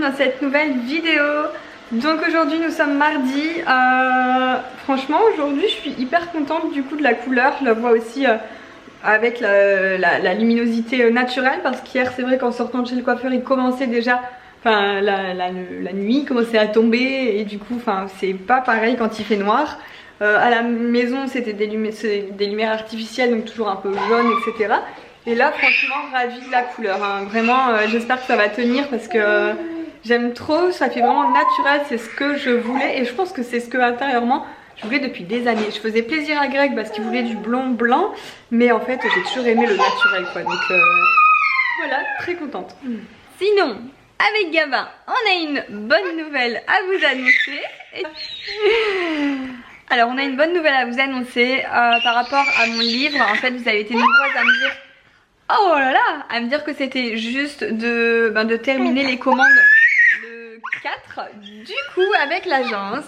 dans cette nouvelle vidéo. Donc aujourd'hui nous sommes mardi. Franchement aujourd'hui je suis hyper contente du coup de la couleur. Je la vois aussi avec la luminosité naturelle, parce qu'hier c'est vrai qu'en sortant de chez le coiffeur il commençait déjà, enfin la nuit commençait à tomber et du coup enfin c'est pas pareil quand il fait noir. À la maison c'était des lumières artificielles, donc toujours un peu jaune, etc. Et là franchement ravie de la couleur hein. Vraiment j'espère que ça va tenir parce que j'aime trop, ça fait vraiment naturel, c'est ce que je voulais et je pense que c'est ce que intérieurement je voulais depuis des années. Je faisais plaisir à Greg parce qu'il voulait du blond blanc, mais en fait j'ai toujours aimé le naturel quoi, donc voilà, très contente. Sinon avec Gabin on a une bonne nouvelle à vous annoncer. Alors on a une bonne nouvelle à vous annoncer par rapport à mon livre. En fait vous avez été nombreuses à me dire, oh là là, à me dire que c'était juste de terminer les commandes le 4. Du coup avec l'agence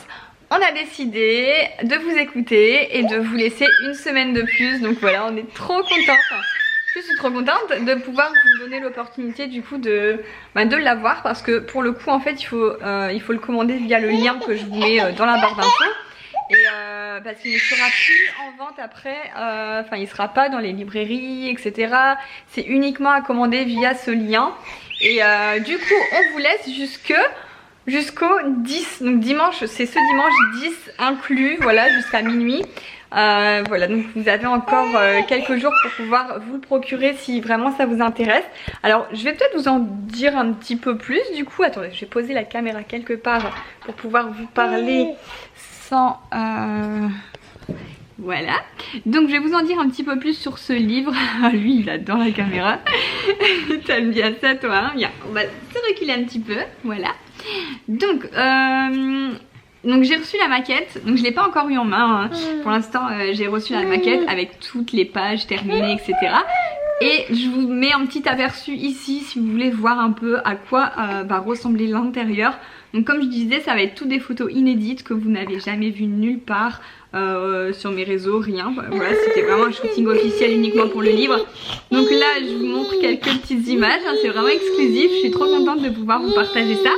on a décidé de vous écouter et de vous laisser une semaine de plus. Donc voilà, on est trop contente. Je suis trop contente de pouvoir vous donner l'opportunité du coup de l'avoir, parce que pour le coup en fait il faut le commander via le lien que je vous mets dans la barre d'infos. Et parce qu'il ne sera plus en vente après, enfin il ne sera pas dans les librairies, etc. C'est uniquement à commander via ce lien. Et du coup on vous laisse jusqu'au 10, donc dimanche, c'est ce dimanche 10 inclus, voilà, jusqu'à minuit. Voilà, donc vous avez encore quelques jours pour pouvoir vous le procurer si vraiment ça vous intéresse. Alors je vais peut-être vous en dire un petit peu plus du coup. Attendez, je vais poser la caméra quelque part pour pouvoir vous parler sans... Voilà, donc je vais vous en dire un petit peu plus sur ce livre. Lui il adore la caméra. T'aimes bien ça toi hein? Bien, on va se reculer un petit peu, voilà. Donc j'ai reçu la maquette, donc je l'ai pas encore eu en main hein. Pour l'instant j'ai reçu la maquette avec toutes les pages terminées, etc. Et je vous mets un petit aperçu ici si vous voulez voir un peu à quoi va ressembler l'intérieur. Donc comme je disais, ça va être toutes des photos inédites que vous n'avez jamais vues nulle part sur mes réseaux, rien. Voilà, c'était vraiment un shooting officiel uniquement pour le livre. Donc là je vous montre quelques petites images hein, c'est vraiment exclusif, je suis trop contente de pouvoir vous partager ça.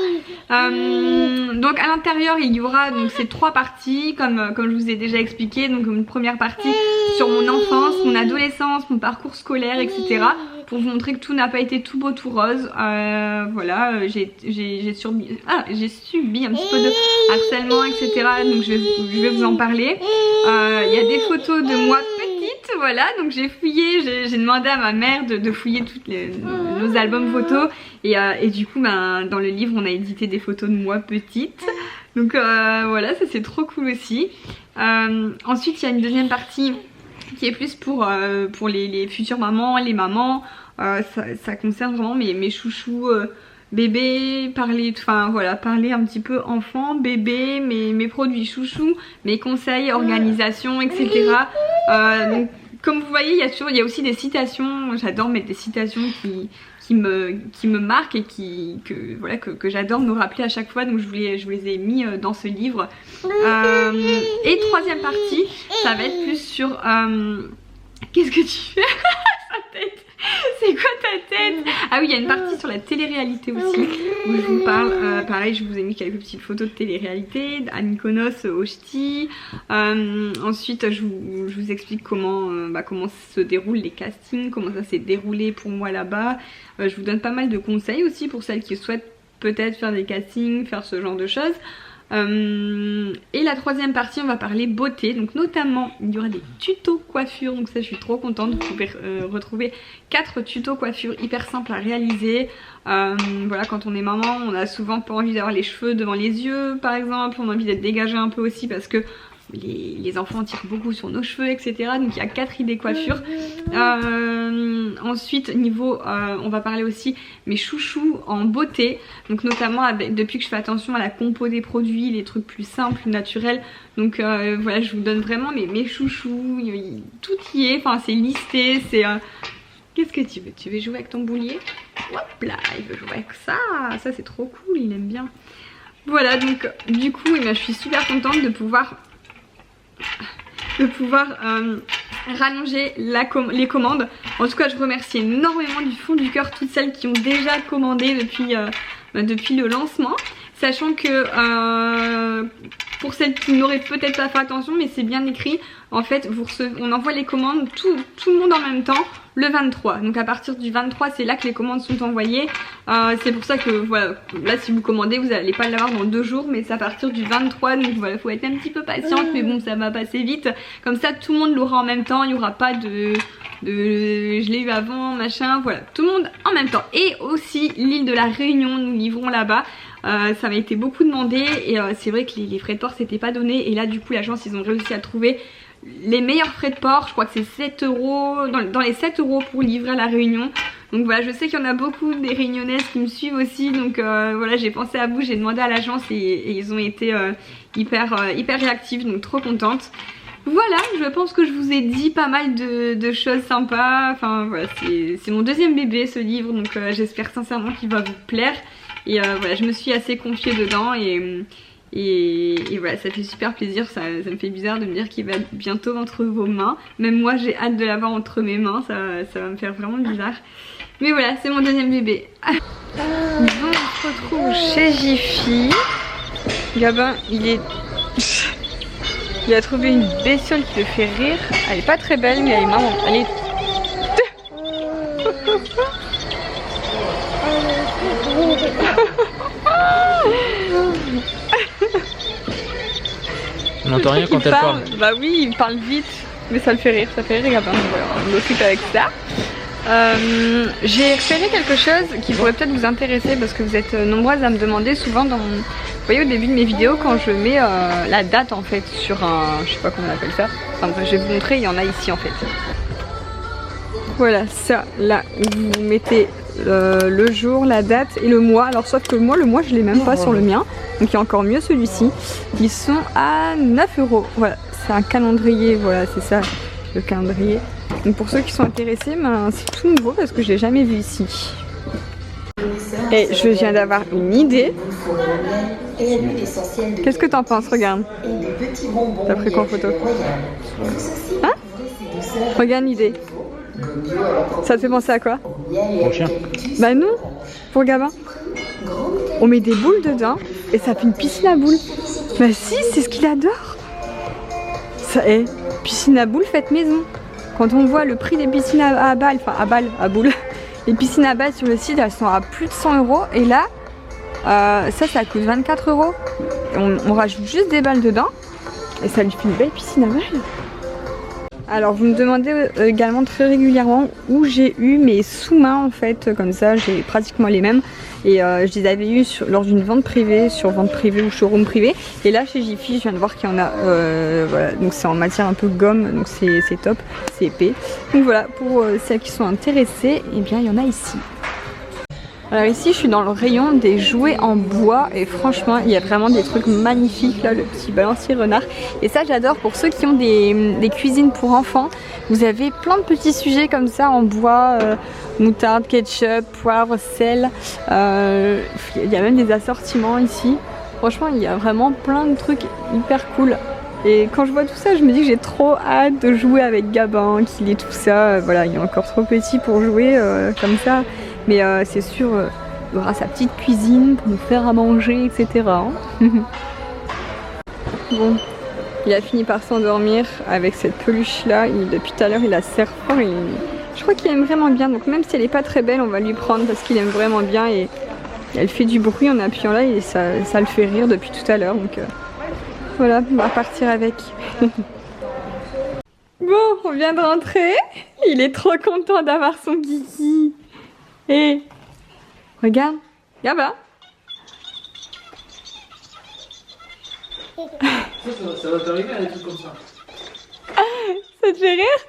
Donc à l'intérieur il y aura donc ces trois parties comme je vous ai déjà expliqué. Donc une première partie sur mon enfance, mon adolescence, mon parcours scolaire, etc. Pour vous montrer que tout n'a pas été tout beau tout rose. Voilà, j'ai subi un petit peu de harcèlement, etc. Donc je vais vous en parler. Il y a des photos de moi petite, voilà, donc j'ai fouillé, j'ai demandé à ma mère de fouiller tous nos albums photos. Et du coup dans le livre on a édité des photos de moi petite. Donc voilà, ça c'est trop cool aussi. Ensuite il y a une deuxième partie qui est plus pour les futures mamans, les mamans. Ça concerne vraiment mes chouchous bébés, parler un petit peu enfant, bébé, mes produits chouchous, mes conseils, organisation, etc. Donc, comme vous voyez, il y a aussi des citations. J'adore mettre des citations qui me marquent et que j'adore me rappeler à chaque fois. Donc je vous les ai mis dans ce livre. Et troisième partie, ça va être plus sur... Qu'est-ce que tu fais? Sa tête. C'est quoi ta tête? Ah oui, il y a une partie sur la télé-réalité aussi où je vous parle, pareil je vous ai mis quelques petites photos de télé-réalité à Mykonos, au Ch'ti. Ensuite je vous explique comment se déroulent les castings, comment ça s'est déroulé pour moi là-bas. Je vous donne pas mal de conseils aussi pour celles qui souhaitent peut-être faire des castings, faire ce genre de choses. Et la troisième partie on va parler beauté, donc notamment il y aura des tutos coiffure, donc ça je suis trop contente. Vous pouvez retrouver 4 tutos coiffure hyper simples à réaliser. Voilà, quand on est maman on a souvent pas envie d'avoir les cheveux devant les yeux par exemple, on a envie d'être dégagé un peu aussi parce que les enfants tirent beaucoup sur nos cheveux, etc. Donc il y a 4 idées coiffure. Ensuite niveau on va parler aussi mes chouchous en beauté, donc notamment depuis que je fais attention à la compo des produits, les trucs plus simples, naturels. Donc voilà, je vous donne vraiment mes chouchous, tout y est, enfin c'est listé, c'est... Qu'est-ce que tu veux? Tu veux jouer avec ton boulier? Hop là, il veut jouer avec ça, ça c'est trop cool, il aime bien. Voilà, donc du coup je suis super contente de pouvoir rallonger les commandes. En tout cas je remercie énormément du fond du cœur toutes celles qui ont déjà commandé depuis depuis le lancement. Sachant que pour celles qui n'auraient peut-être pas fait attention, mais c'est bien écrit, en fait on envoie les commandes tout le monde en même temps le 23. Donc à partir du 23 c'est là que les commandes sont envoyées. C'est pour ça que voilà, là si vous commandez vous n'allez pas l'avoir dans 2 jours, mais c'est à partir du 23. Donc voilà, faut être un petit peu patiente, mais bon ça va passer vite. Comme ça tout le monde l'aura en même temps, il n'y aura pas de je l'ai eu avant machin, voilà, tout le monde en même temps. Et aussi l'île de la Réunion, nous livrons là-bas. Ça m'a été beaucoup demandé et c'est vrai que les frais de port s'étaient pas donnés, et là du coup l'agence ils ont réussi à trouver les meilleurs frais de port. Je crois que c'est 7 €, dans les 7 € pour livrer à la Réunion. Donc voilà, je sais qu'il y en a beaucoup des réunionnaises qui me suivent aussi, donc voilà, j'ai pensé à vous, j'ai demandé à l'agence et ils ont été hyper réactifs, donc trop contente. Voilà, je pense que je vous ai dit pas mal de choses sympas. Enfin voilà, c'est mon deuxième bébé ce livre, donc j'espère sincèrement qu'il va vous plaire. Et voilà, je me suis assez confiée dedans et voilà, ça fait super plaisir. Ça me fait bizarre de me dire qu'il va être bientôt entre vos mains. Même moi j'ai hâte de l'avoir entre mes mains, ça va me faire vraiment bizarre. Mais voilà, c'est mon deuxième bébé. Bon, on se retrouve chez Jiffy. Gabin, il a trouvé une bestiole qui le fait rire. Elle est pas très belle, mais elle est marrante. Elle est... On n'entend rien quand elle parle. Bah oui, il parle vite, mais ça le fait rire, Gabin. Voilà, on m'occupe avec ça. J'ai repéré quelque chose qui pourrait peut-être vous intéresser, parce que vous êtes nombreuses à me demander souvent dans... Vous voyez au début de mes vidéos quand je mets la date en fait sur un... je sais pas comment on appelle ça. Enfin bref, je vais vous montrer, il y en a ici en fait. Voilà, ça là, vous mettez le jour, la date et le mois. Alors sauf que moi, le mois je l'ai même pas sur le mien. Donc il y a encore mieux celui-ci. Ils sont à 9 €. Voilà, c'est un calendrier, voilà c'est ça, le calendrier. Donc pour ceux qui sont intéressés, ben, c'est tout nouveau parce que je l'ai jamais vu ici. Et je viens d'avoir une idée. Qu'est-ce que t'en penses? Regarde. T'as pris quoi en photo? Hein? Regarde l'idée. Ça te fait penser à quoi? Mon chien. Bah non, pour Gabin. On met des boules dedans et ça fait une piscine à boules. Bah si, c'est ce qu'il adore. Ça est, piscine à boules faite maison. Quand on voit le prix des piscines à balles, enfin à boules, les piscines à balles sur le site, elles sont à plus de 100 € et là, ça coûte 24 €. On rajoute juste des balles dedans et ça lui fait une belle piscine à balles. Alors vous me demandez également très régulièrement où j'ai eu mes sous-mains en fait, comme ça j'ai pratiquement les mêmes. Et je les avais eu lors d'une vente privée, sur vente privée ou showroom privé. Et là chez Jiffy je viens de voir qu'il y en a, voilà, donc c'est en matière un peu gomme, donc c'est top, c'est épais. Donc voilà, pour celles qui sont intéressées, et bien il y en a ici. Alors ici je suis dans le rayon des jouets en bois et franchement il y a vraiment des trucs magnifiques là, le petit balancier renard. Et ça j'adore pour ceux qui ont des cuisines pour enfants. Vous avez plein de petits sujets comme ça en bois, moutarde, ketchup, poivre, sel. Il y a même des assortiments ici. Franchement il y a vraiment plein de trucs hyper cool. Et quand je vois tout ça je me dis que j'ai trop hâte de jouer avec Gabin, qu'il ait tout ça. Voilà, il est encore trop petit pour jouer comme ça. Mais c'est sûr, il aura sa petite cuisine pour nous faire à manger, etc. Bon, il a fini par s'endormir avec cette peluche là. Depuis tout à l'heure il la serre fort. Je crois qu'il aime vraiment bien. Donc même si elle n'est pas très belle, on va lui prendre parce qu'il aime vraiment bien. Et elle fait du bruit en appuyant là et ça le fait rire depuis tout à l'heure. Donc voilà, on va partir avec. Bon, on vient de rentrer. Il est trop content d'avoir son kiki. Et regarde, Gabin. Ça va t'arriver à des trucs comme ça. Ça te fait rire?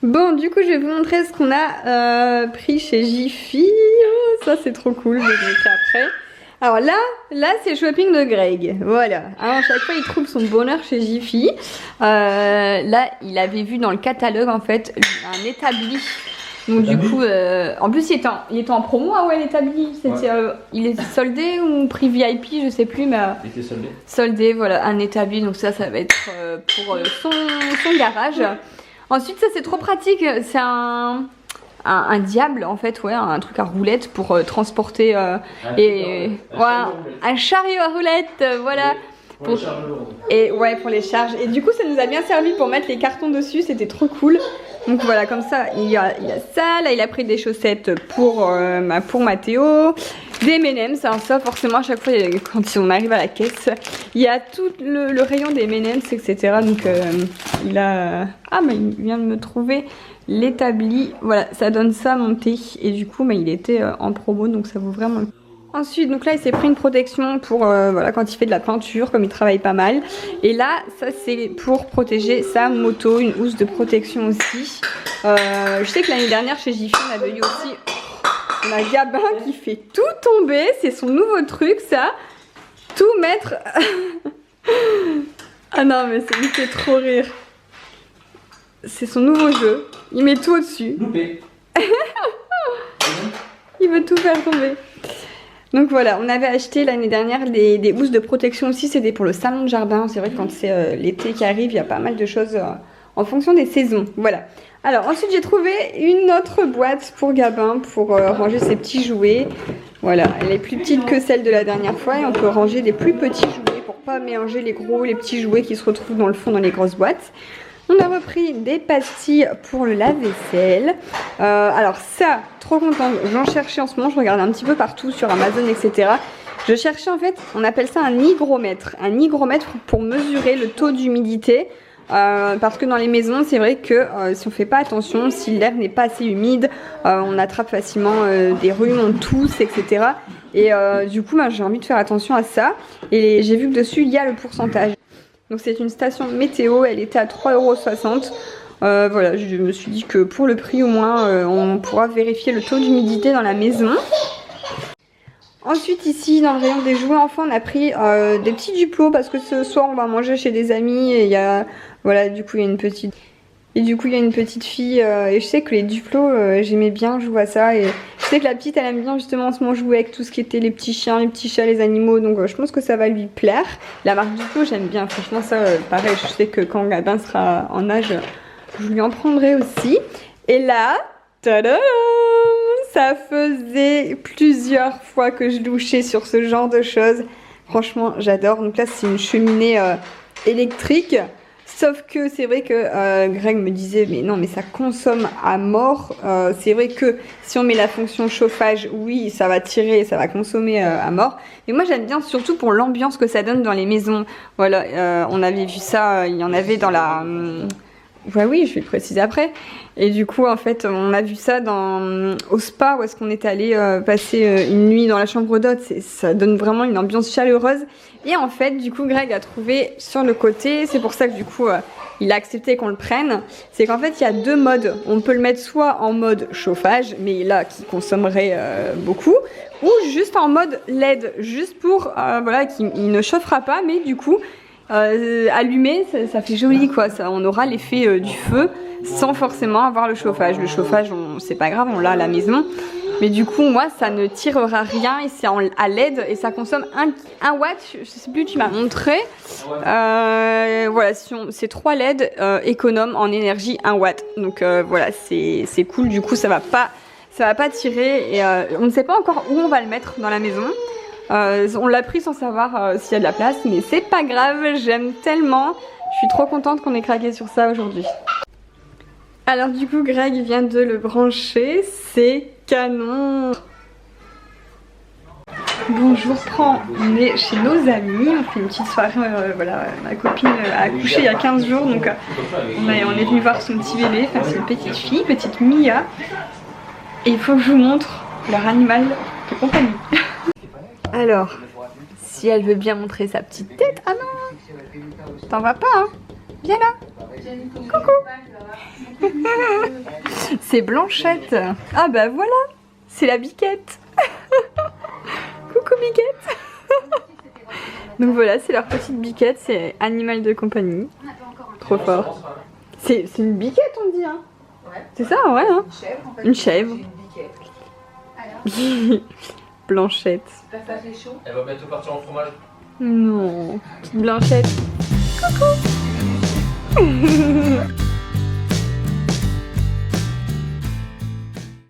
Bon, du coup, je vais vous montrer ce qu'on a pris chez Jiffy. Oh, ça, c'est trop cool. Je vais vous montrer après. Alors là c'est shopping de Greg, voilà. Alors, à chaque fois il trouve son bonheur chez Jiffy. Là il avait vu dans le catalogue en fait un établi Donc du coup, en plus il était en promo, ah ouais l'établi, il est soldé ou prix VIP, je sais plus, mais Il était soldé. Soldé, voilà, un établi, donc ça va être pour son garage. Ensuite ça c'est trop pratique, c'est un diable en fait, ouais, un truc à roulette pour transporter un chariot à roulette, voilà. Pour les charges lourdes. Et ouais, pour les charges. Et du coup ça nous a bien servi pour mettre les cartons dessus, c'était trop cool. Donc voilà, comme ça, il y a ça. Là, il a pris des chaussettes pour Mathéo. Des M&M's. Alors ça, forcément, à chaque fois, quand on arrive à la caisse, il y a tout le rayon des M&M's, etc. Donc il a... Ah, mais il vient de me trouver l'établi. Voilà, ça donne ça, mon thé. Et du coup, il était en promo, donc ça vaut vraiment le coup. Ensuite, donc là, il s'est pris une protection pour voilà, quand il fait de la peinture, comme il travaille pas mal. Et là, ça c'est pour protéger sa moto, une housse de protection aussi. Je sais que l'année dernière chez Jiffy, on avait eu aussi un Gabin qui fait tout tomber. C'est son nouveau truc, ça. Tout mettre. Ah non, mais ça me fait trop rire. C'est son nouveau jeu. Il met tout au-dessus. Loupé. Il veut tout faire tomber. Donc voilà, on avait acheté l'année dernière des housses de protection aussi, c'était pour le salon de jardin. C'est vrai que quand c'est l'été qui arrive, il y a pas mal de choses en fonction des saisons. Voilà. Alors ensuite j'ai trouvé une autre boîte pour Gabin pour ranger ses petits jouets. Voilà, elle est plus petite que celle de la dernière fois et on peut ranger des plus petits jouets pour pas mélanger les gros, les petits jouets qui se retrouvent dans le fond dans les grosses boîtes. On a repris des pastilles pour le lave-vaisselle. Alors ça, trop contente, j'en cherchais en ce moment, je regardais un petit peu partout sur Amazon, etc. Je cherchais en fait, on appelle ça un hygromètre. Un hygromètre pour mesurer le taux d'humidité. Parce que dans les maisons, c'est vrai que si on fait pas attention, si l'air n'est pas assez humide, on attrape facilement des rhumes, on tousse, etc. Et du coup, j'ai envie de faire attention à ça. Et j'ai vu que dessus, il y a le pourcentage. Donc c'est une station météo, elle était à 3,60 €. Voilà, je me suis dit que pour le prix au moins, on pourra vérifier le taux d'humidité dans la maison. Ensuite ici, dans le rayon des jouets enfants, on a pris des petits Duplo parce que ce soir on va manger chez des amis et il y a... Voilà, du coup il y a une petite... Et du coup il y a une petite fille et je sais que les Duplo j'aimais bien jouer à ça et je sais que la petite elle aime bien justement en ce moment jouer avec tout ce qui était les petits chiens, les petits chats, les animaux, donc je pense que ça va lui plaire. La marque Duplo j'aime bien, franchement ça pareil, je sais que quand Gabin sera en âge je lui en prendrai aussi. Et là, tadam, ça faisait plusieurs fois que je louchais sur ce genre de choses, franchement j'adore. Donc là c'est une cheminée électrique. Sauf que c'est vrai que Greg me disait mais non mais ça consomme à mort. C'est vrai que si on met la fonction chauffage, oui ça va tirer, ça va consommer à mort. Mais moi j'aime bien surtout pour l'ambiance que ça donne dans les maisons. Voilà, on avait vu ça, il y en avait dans la... Ouais, oui, je vais le préciser après. Et du coup, en fait, on a vu ça au spa où est-ce qu'on est allé passer une nuit dans la chambre d'hôte. Ça donne vraiment une ambiance chaleureuse. Et en fait, du coup, Greg a trouvé sur le côté, c'est pour ça que du coup, il a accepté qu'on le prenne. C'est qu'en fait, il y a deux modes. On peut le mettre soit en mode chauffage, mais là, qui consommerait beaucoup, ou juste en mode LED, juste pour, voilà, qu'il ne chauffera pas, mais du coup... allumé, ça fait joli quoi, on aura l'effet du feu sans forcément avoir le chauffage. Le chauffage, c'est pas grave, on l'a à la maison. Mais du coup, moi, ça ne tirera rien et c'est à LED et ça consomme 1 watt. Je sais plus, tu m'as montré. Voilà, c'est 3 LED économes en énergie 1 watt. Donc voilà, c'est cool. Du coup, ça va pas tirer et on ne sait pas encore où on va le mettre dans la maison. On l'a pris sans savoir s'il y a de la place, mais c'est pas grave, j'aime tellement. Je suis trop contente qu'on ait craqué sur ça aujourd'hui. Alors du coup Greg vient de le brancher, c'est canon. Bonjour, on est chez nos amis, on fait une petite soirée, voilà, ma copine a accouché il y a 15 jours, donc on est venu voir son petit bébé, enfin c'est une petite fille, petite Mia. Et il faut que je vous montre leur animal de compagnie. Alors, si elle veut bien montrer sa petite tête, ah non, t'en vas pas hein, viens là, coucou. C'est Blanchette, ah bah voilà, c'est la Biquette. Coucou Biquette. Donc voilà, c'est leur petite Biquette, c'est animal de compagnie, trop fort. C'est une Biquette on dit hein. C'est ça, ouais. Hein. Une chèvre en fait. Une chèvre. J'ai une biquette. Blanchette. J'espère que ça fait chaud. Elle va bientôt partir en fromage. Non. Petite Blanchette. Coucou.